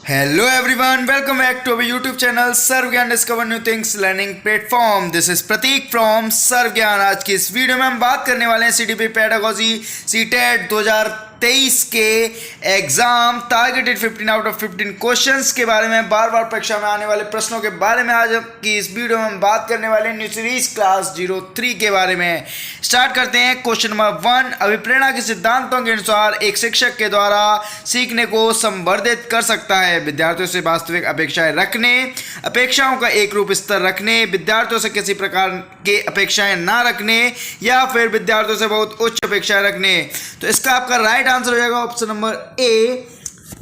Hello everyone, welcome back to our YouTube channel Sarvagyan discover new things learning platform. This is Prateek from Sarvagyan. आज की इस video में हम बात करने वाले हैं सीडीपी पेडागोजी सीटेट 2023 के exam targeted 15 out of 15 questions के बारे में, बार बार परीक्षा में आने वाले प्रश्नों के बारे में। आज की इस वीडियो में हम बात करने वाले हैं न्यू सीरीज क्लास 03 के बारे में। स्टार्ट करते हैं क्वेश्चन नंबर 1। अभिप्रेरणा के सिद्धांतों के अनुसार एक शिक्षक के द्वारा सीखने को संवर्धित कर सकता है। विद्यार्थियों से वास्तविक अपेक्षाएं रखने, अपेक्षाओं का एक रूप स्तर रखने, विद्यार्थियों से किसी प्रकार के अपेक्षाएं ना रखने, या फिर विद्यार्थियों से बहुत उच्च अपेक्षाएं रखने। तो इसका आपका राइट आंसर हो जाएगा ऑप्शन नंबर ए,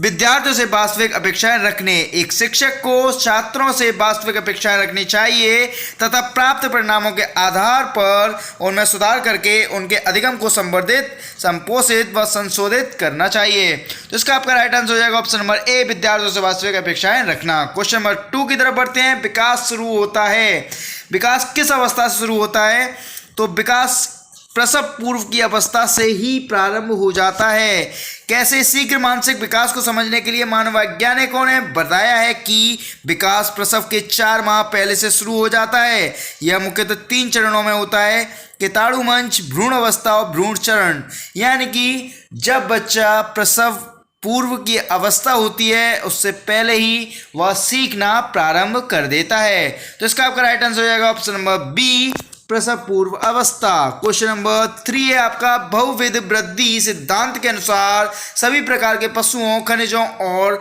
विद्यार्थियों से वास्तविक अपेक्षाएं रखने। एक शिक्षक को छात्रों से वास्तविक अपेक्षाएं रखनी चाहिए तथा प्राप्त परिणामों के आधार पर उनमें सुधार करके उनके अधिगम को संवर्धित, संपोषित व संशोधित करना चाहिए। तो इसका आपका राइट आंसर हो जाएगा ऑप्शन नंबर ए, विद्यार्थियों से वास्तविक अपेक्षाएं रखना। क्वेश्चन नंबर 2 की तरफ बढ़ते हैं। विकास शुरू होता है, विकास किस अवस्था से शुरू होता है? तो विकास प्रसव पूर्व की अवस्था से ही प्रारंभ हो जाता है। कैसे? शीघ्र मानसिक विकास को समझने के लिए मानव वैज्ञानिकों ने बताया है कि विकास प्रसव के 4 माह पहले से शुरू हो जाता है। यह मुख्यतः 3 चरणों में होता है, किताणु मंच, भ्रूण अवस्था और भ्रूण चरण। यानी कि जब बच्चा प्रसव पूर्व की अवस्था होती है उससे पहले ही वह सीखना प्रारंभ कर देता है। तो इसका आपका राइट आंसर हो जाएगा ऑप्शन नंबर बी, प्रसव पूर्व अवस्था। क्वेश्चन नंबर 3 है आपका। बहुविध वृद्धि सिद्धांत के अनुसार सभी प्रकार के पशुओं, खनिजों और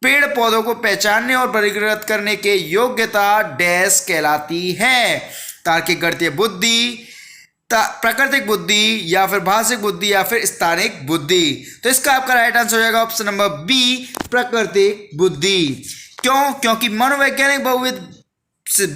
पेड़ पौधों को पहचानने और वर्गीकृत करने के योग्यता डैश कहलाती है? तार्किक गणितीय बुद्धि, प्राकृतिक बुद्धि, या फिर भाषिक बुद्धि, या फिर स्थानिक बुद्धि। तो इसका आपका राइट आंसर हो जाएगा ऑप्शन नंबर बी, प्राकृतिक बुद्धि। क्यों? क्योंकि मनोवैज्ञानिक बहुविध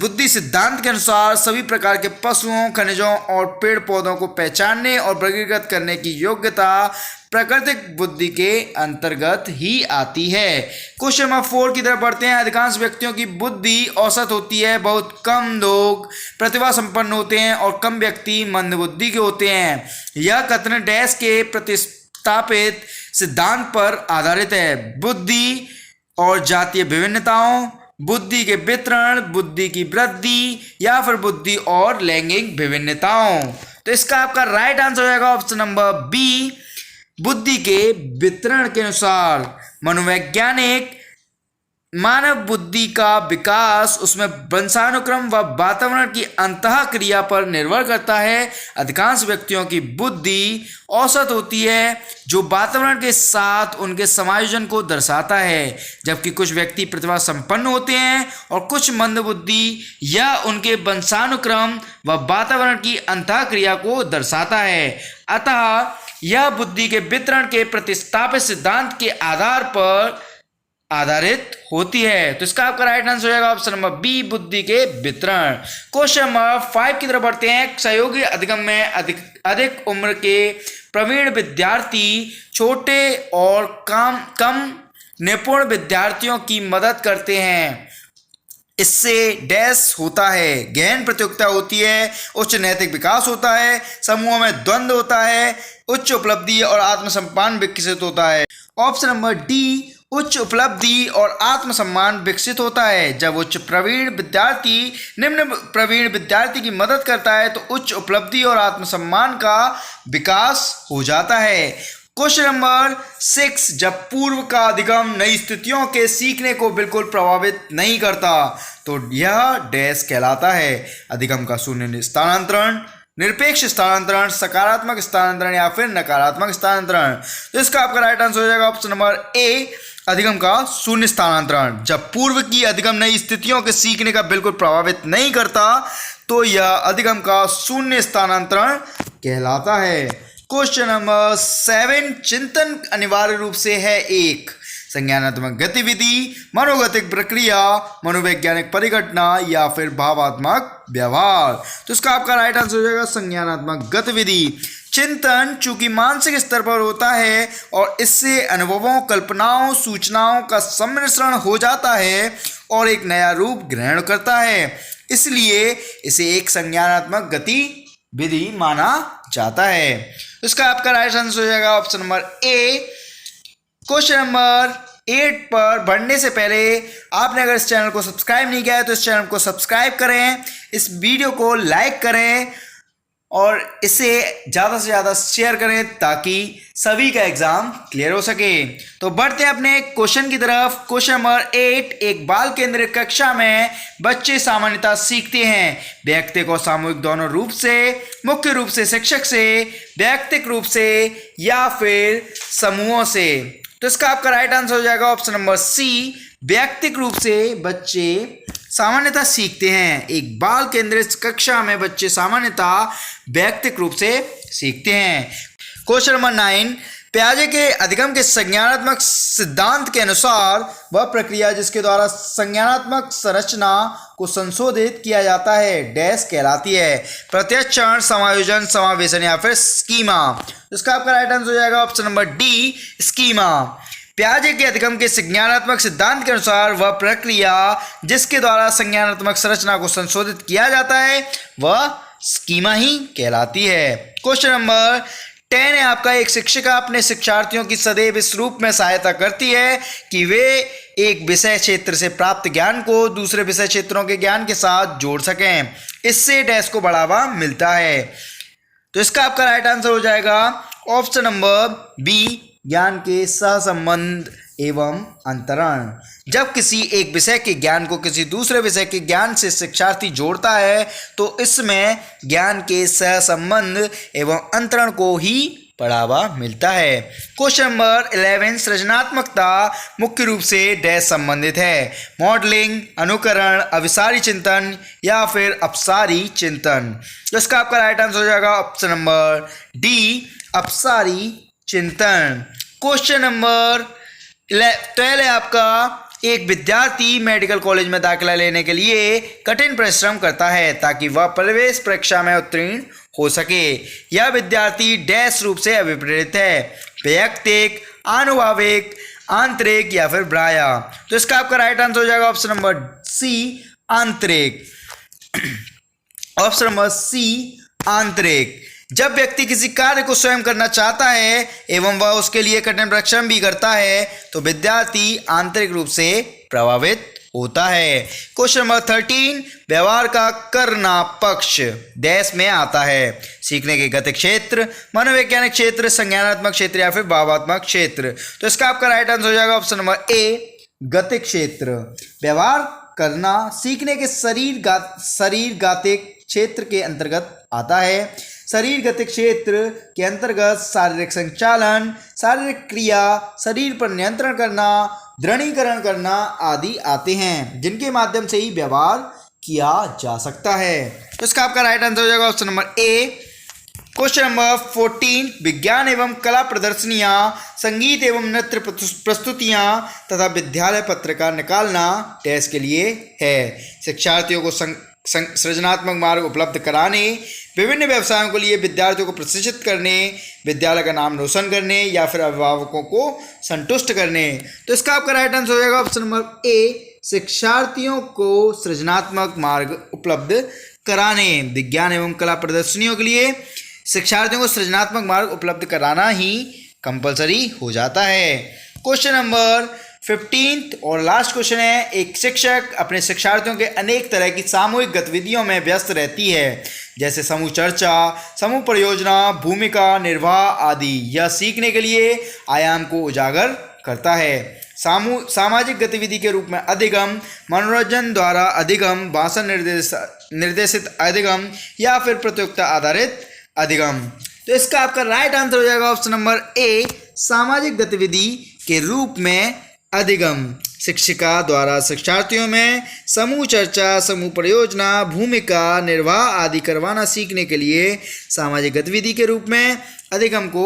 बुद्धि सिद्धांत के अनुसार सभी प्रकार के पशुओं, खनिजों और पेड़ पौधों को पहचानने और वर्गीकृत करने की योग्यता प्राकृतिक बुद्धि के अंतर्गत ही आती है। क्वेश्चन नंबर 4 की तरफ बढ़ते हैं। अधिकांश व्यक्तियों की बुद्धि औसत होती है, बहुत कम लोग प्रतिभा संपन्न होते हैं और कम व्यक्ति मंद बुद्धि के होते हैं। यह कथन डैश के प्रतिस्थापित सिद्धांत पर आधारित है। बुद्धि और जातीय विभिन्नताओं, बुद्धि के वितरण, बुद्धि की वृद्धि, या फिर बुद्धि और लैंगिक विभिन्नताओं। तो इसका आपका राइट आंसर हो जाएगा ऑप्शन नंबर बी, बुद्धि के वितरण के अनुसार। मनोवैज्ञानिक मानव बुद्धि का विकास उसमें वंशानुक्रम व वातावरण की अंतः क्रिया पर निर्भर करता है। अधिकांश व्यक्तियों की बुद्धि औसत होती है जो वातावरण के साथ उनके समायोजन को दर्शाता है, जबकि कुछ व्यक्ति प्रतिभा संपन्न होते हैं और कुछ मंद बुद्धि या उनके वंशानुक्रम व वातावरण की अंतः क्रिया को दर्शाता है। अतः यह बुद्धि के वितरण के प्रतिस्थापित सिद्धांत के आधार पर आधारित होती है। तो इसका आपका राइट आंसर हो जाएगा ऑप्शन नंबर बी, बुद्धि के वितरण। क्वेश्चन नंबर 5 की तरफ बढ़ते हैं। सहयोगी अधिगम में अधिक उम्र के प्रवीण विद्यार्थी छोटे और कम निपुण विद्यार्थियों की मदद करते हैं। इससे डैश होता है, गहन प्रतियोगिता होती है, उच्च नैतिक विकास होता है, समूहों में द्वंद्व होता है, उच्च उपलब्धि और आत्मसम्मान विकसित होता है। ऑप्शन नंबर डी, उच्च उपलब्धि और आत्मसम्मान विकसित होता है। जब उच्च प्रवीण विद्यार्थी निम्न प्रवीण विद्यार्थी की मदद करता है तो उच्च उपलब्धि और आत्मसम्मान का विकास हो जाता है। क्वेश्चन नंबर 6, जब पूर्व का अधिगम नई स्थितियों के सीखने को बिल्कुल प्रभावित नहीं करता तो यह डैश कहलाता है? अधिगम का शून्य स्थानांतरण, निरपेक्ष स्थानांतरण, सकारात्मक स्थानांतरण, या फिर नकारात्मक स्थानांतरण। तो इसका आपका राइट आंसर हो जाएगा ऑप्शन नंबर ए, अधिगम का शून्य स्थानांतरण। जब पूर्व की अधिगम नई स्थितियों के सीखने का बिल्कुल प्रभावित नहीं करता तो यह अधिगम का शून्य स्थानांतरण कहलाता है। क्वेश्चन नंबर 7, चिंतन अनिवार्य रूप से है एक संज्ञानात्मक गतिविधि, मनोगतिक प्रक्रिया, मनोवैज्ञानिक परिघटना, या फिर भावात्मक व्यवहार। तो इसका आपका राइट आंसर हो जाएगा संज्ञानात्मक गतिविधि। चिंतन चूंकि मानसिक स्तर पर होता है और इससे अनुभवों, कल्पनाओं, सूचनाओं का सम्मिश्रण हो जाता है और एक नया रूप ग्रहण करता है, इसलिए इसे एक संज्ञानात्मक गतिविधि माना जाता है। इसका आपका राइट आंसर हो जाएगा option number A, question number 8 पर बढ़ने से पहले आपने अगर इस चैनल को सब्सक्राइब नहीं किया है तो इस चैनल को सब्सक्राइब करें, इस वीडियो को लाइक करें और इसे ज़्यादा से ज़्यादा शेयर करें ताकि सभी का एग्जाम क्लियर हो सके। तो बढ़ते हैं अपने क्वेश्चन की तरफ। क्वेश्चन नंबर 8, एक बाल केंद्रित कक्षा में बच्चे सामान्यतः सीखते हैं वैयक्तिक और सामूहिक दोनों रूप से, मुख्य रूप से शिक्षक से, वैयक्तिक रूप से या फिर समूहों से। तो इसका आपका राइट आंसर हो जाएगा ऑप्शन नंबर सी, वैयक्तिक रूप से बच्चे सामान्यतः सीखते हैं। एक बाल केंद्रित कक्षा में बच्चे सामान्यतः वैयक्तिक रूप से सीखते हैं। क्वेश्चन नंबर 9, पियाजे के अधिगम के संज्ञानात्मक सिद्धांत के अनुसार वह प्रक्रिया जिसके द्वारा संज्ञानात्मक संरचना को संशोधित किया जाता है डैश कहलाती है, प्रत्याचरण, समायोजन, समावेशन या फिर स्कीमा। इसका आपका राइट आंसर हो जाएगा ऑप्शन नंबर डी, स्कीमा। पियाजे के अधिगम के संज्ञानात्मक सिद्धांत के अनुसार वह प्रक्रिया जिसके द्वारा संज्ञानात्मक संरचना को संशोधित किया जाता है वह स्कीमा ही कहलाती है। क्वेश्चन नंबर 10 है आपका, एक शिक्षिका अपने शिक्षार्थियों की सदैव इस रूप में सहायता करती है कि वे एक विषय क्षेत्र से प्राप्त ज्ञान को दूसरे विषय क्षेत्रों के ज्ञान के साथ जोड़ सकें, इससे डैश को बढ़ावा मिलता है। तो इसका आपका राइट आंसर हो जाएगा ऑप्शन नंबर बी, ज्ञान के सहसंबंध एवं अंतरण। जब किसी एक विषय के ज्ञान को किसी दूसरे विषय के ज्ञान से शिक्षार्थी जोड़ता है तो इसमें ज्ञान के सहसंबंध एवं अंतरण को ही बढ़ावा मिलता है। क्वेश्चन नंबर 11, सृजनात्मकता मुख्य रूप से डैश संबंधित है, मॉडलिंग, अनुकरण, अभिसारी चिंतन या फिर अपसारी चिंतन। तो इसका आपका राइट आंसर हो जाएगा ऑप्शन नंबर डी, अपसारी चिंतन। क्वेश्चन नंबर 12 है आपका, एक विद्यार्थी मेडिकल कॉलेज में दाखिला लेने के लिए कठिन परिश्रम करता है ताकि वह प्रवेश परीक्षा में उत्तीर्ण हो सके। यह विद्यार्थी डैश रूप से अभिप्रेरित है, वैयक्तिक, आनुभाविक, आंतरिक या फिर बाह्य। तो इसका आपका राइट आंसर हो जाएगा ऑप्शन नंबर सी, आंतरिक। ऑप्शन नंबर सी, आंतरिक। जब व्यक्ति किसी कार्य को स्वयं करना चाहता है एवं वह उसके लिए कठिन परिश्रम भी करता है तो विद्यार्थी आंतरिक रूप से प्रभावित होता है। क्वेश्चन नंबर 13, व्यवहार का करना पक्ष डैश में आता है, सीखने के गतिक क्षेत्र, मनोवैज्ञानिक क्षेत्र, संज्ञानात्मक क्षेत्र या फिर भावात्मक क्षेत्र। तो इसका आपका राइट आंसर हो जाएगा ऑप्शन नंबर ए, गतिक क्षेत्र। व्यवहार करना सीखने के शरीर गतिक क्षेत्र के अंतर्गत आता है। शरीर गतिक क्षेत्र के अंतर्गत शारीरिक संचालन, शारीरिक क्रिया, शरीर पर नियंत्रण करना, दृढ़ीकरण करना आदि आते हैं जिनके माध्यम से ही व्यवहार किया जा सकता है। तो इसका आपका राइट आंसर हो जाएगा option number A. Question number 14, विज्ञान एवं कला प्रदर्शनियां, संगीत एवं नृत्य प्रस्तुतियां तथा विद्यालय पत्रिका निकालना डैश के लिए है, शिक्षार्थियों को सृजनात्मक मार्ग उपलब्ध कराने, विभिन्न व्यवसायों के लिए विद्यार्थियों को प्रशिक्षित करने, विद्यालय का नाम रोशन करने या फिर अभिभावकों को संतुष्ट करने। तो इसका आपका राइट आंसर हो जाएगा ऑप्शन नंबर ए, शिक्षार्थियों को सृजनात्मक मार्ग उपलब्ध कराने। विज्ञान एवं कला प्रदर्शनियों के लिए शिक्षार्थियों को सृजनात्मक मार्ग उपलब्ध कराना ही कंपलसरी हो जाता है। क्वेश्चन नंबर 15 और लास्ट क्वेश्चन है, एक शिक्षक अपने शिक्षार्थियों के अनेक तरह की सामूहिक गतिविधियों में व्यस्त रहती है जैसे समूह चर्चा, समूह परियोजना, भूमिका निर्वाह आदि। यह सीखने के लिए आयाम को उजागर करता है। सामाजिक गतिविधि के रूप में अधिगम, मनोरंजन द्वारा अधिगम, भाषण निर्देशित अधिगम या फिर प्रतियोगिता आधारित अधिगम। तो इसका आपका राइट आंसर हो जाएगा ऑप्शन नंबर ए, सामाजिक गतिविधि के रूप में अधिगम। शिक्षिका द्वारा शिक्षार्थियों में समूह चर्चा, समूह परियोजना, भूमिका निर्वाह आदि करवाना सीखने के लिए सामाजिक गतिविधि के रूप में अधिगम को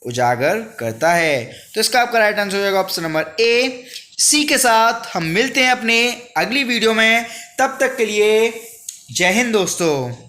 उजागर करता है। तो इसका आपका राइट आंसर हो जाएगा ऑप्शन नंबर ए। इसी के साथ हम मिलते हैं अपने अगली वीडियो में, तब तक के लिए जय हिंद दोस्तों।